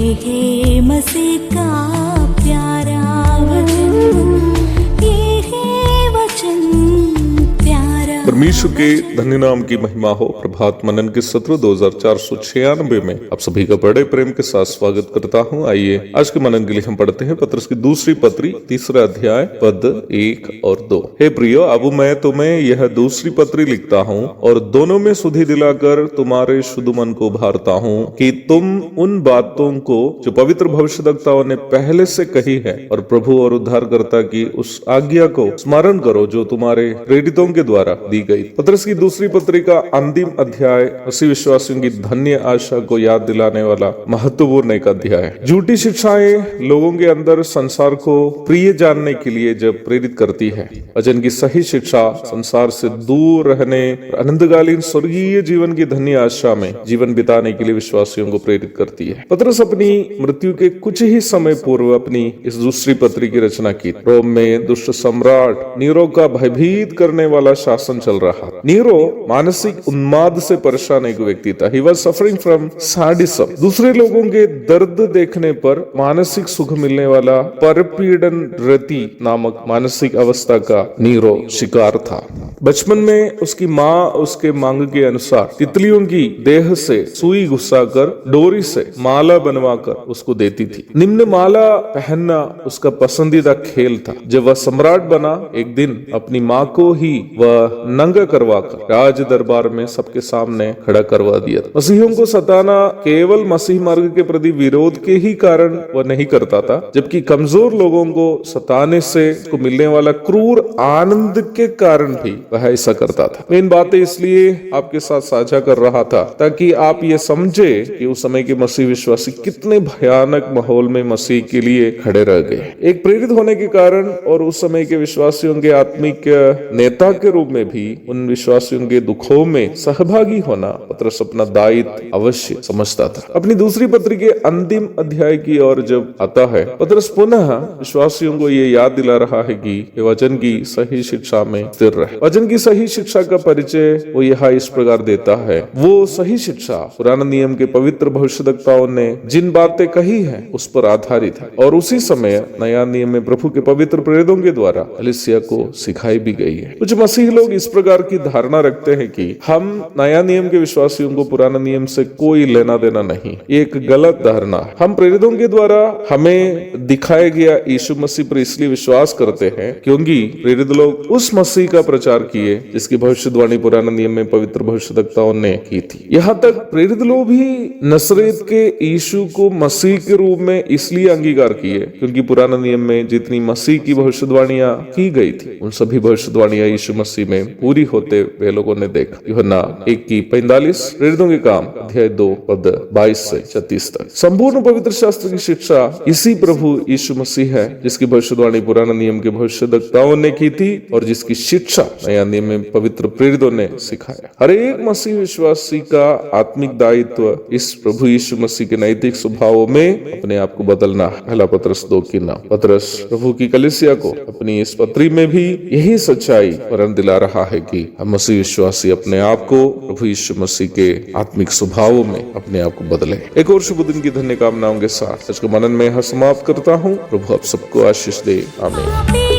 है मसीह का प्यारा वचन, ये है वचन प्यारा। परमेश्वर के धन्य नाम की महिमा हो। प्रभात मनन के सत्र 2496 में आप सभी का बड़े प्रेम के साथ स्वागत करता हूं। आइए आज के मनन के लिए हम पढ़ते हैं पत्रस की दूसरी पत्री 3 अध्याय पद 1 और 2। हे प्रियो, अब मैं तुम्हें यह दूसरी पत्री लिखता हूं और दोनों में सुधि दिलाकर तुम्हारे शुद्ध मन को भारता हूं कि तुम उन बातों को जो पवित्र भविष्यद्वक्ताओं ने पहले से कही है और प्रभु और उद्धारकर्ता की उस आज्ञा को स्मरण करो जो तुम्हारे प्रेरितों के द्वारा दी गई। पत्रस की दूसरी पत्री का अंतिम अध्याय मसीह विश्वासियों की धन्य आशा को याद दिलाने वाला महत्वपूर्ण एक अध्याय है। झूठी शिक्षाएं लोगों के अंदर संसार को प्रिय जानने के लिए जब प्रेरित करती है, वचन की सही शिक्षा संसार से दूर रहने, अनंतकालीन स्वर्गीय जीवन की धन्य आशा में जीवन बिताने के लिए विश्वासियों को प्रेरित करती है। पत्रस अपनी मृत्यु के कुछ ही समय पूर्व अपनी इस दूसरी पत्री की रचना की। रोम में दुष्ट सम्राट नीरो का भयभीत करने वाला शासन चल रहा था। नीरो मानसिक उन्माद से परेशान एक व्यक्ति था। He was suffering from sadism। दूसरे लोगों के दर्द देखने पर मानसिक सुख मिलने वाला परपीड़न रति नामक मानसिक अवस्था का नीरो शिकार था। बचपन में उसकी माँ उसके मांग के अनुसार तितलियों की देह से सुई घुसाकर डोरी से माला बनवाकर उसको देती थी। निम्न माला पहनना उसका पसंदीदा खेल था। जब वह सम्राट बना, एक दिन अपनी माँ को ही वह नंगा करवाकर राज दरबार में सबके सामने खड़ा करवा दिया। मसीहियों को सताना केवल मसीह मार्ग के प्रति विरोध के ही कारण वह नहीं करता था, जबकि कमजोर लोगों को सताने से को मिलने वाला क्रूर आनंद के कारण भी वह ऐसा करता था। मैं इन बातें इसलिए आपके साथ साझा कर रहा था ताकि आप ये समझे कि उस समय के मसीह विश्वासी कितने भयानक माहौल में मसीह के लिए खड़े रह गए। एक प्रेरित होने के कारण और उस समय के विश्वासियों के आत्मिक नेता के रूप में भी उन विश्वासियों के दुखों में सहभागी होना पत्रस अपना दायित्व अवश्य समझता था। अपनी दूसरी पत्री के अंतिम अध्याय की ओर जब आता है, पत्रस पुनः विश्वासियों को ये याद दिला रहा है कि वचन की सही शिक्षा में स्थिर रहे। वचन की सही शिक्षा का परिचय वो यहाँ इस प्रकार देता है। वो सही शिक्षा पुराने नियम के पवित्र भविष्यद्वक्ताओं ने जिन बातें कही है उस पर आधारित है और उसी समय नया नियम में प्रभु के पवित्र प्रेरितों के द्वारा कलीसिया को सिखाई भी गई है। कुछ मसीह लोग इस प्रकार की धारणा रखते हैं कि हम नया नियम के विश्वासियों को पुराना नियम से कोई लेना देना नहीं। ये एक गलत धारणा है। हम प्रेरितों के द्वारा हमें दिखाया गया यीशु मसीह पर इसलिए विश्वास करते हैं क्योंकि प्रेरित लोग उस मसीह का प्रचार किए जिसकी भविष्यवाणी पुराने नियम में पवित्र भविष्यद्वक्ताओं ने की थी। यहाँ तक प्रेरित लोग भी नसरेत के यीशु को मसीह के रूप में इसलिए अंगीकार किए क्योंकि पुराने नियम में जितनी मसीह की भविष्यवाणियां की गई थी उन सभी भविष्यवाणियां यीशु मसीह में पूरी होते वे लोगों ने देखा। यूहन्ना 1:45, प्रेरितों के काम अध्याय 2 पद 22 से 36 तक। संपूर्ण पवित्र शास्त्र की शिक्षा इसी प्रभु यीशु मसीह है जिसकी भविष्यवाणी पुराने नियम के भविष्यद्वक्ताओं ने की थी और जिसकी शिक्षा नया नियम में पवित्र प्रेरितों ने सिखाया। हर एक मसीह विश्वासी का आत्मिक दायित्व इस प्रभु यीशु मसीह के नैतिक स्वभावों में अपने आप को बदलना। पहला पत्रस 2:9। पत्रस प्रभु की कलीसिया को अपनी इस पत्री में भी यही सच्चाई वरन दिला रहा है कि हम मसीह विश्वासी अपने आप को प्रभु यीशु मसीह के आत्मिक स्वभावों में अपने आप को बदले। एक और शुभ दिन की धन्य कामनाओं के साथ आज के मनन में समाप्त करता हूँ। प्रभु आप सबको आशीष दे। आमीन।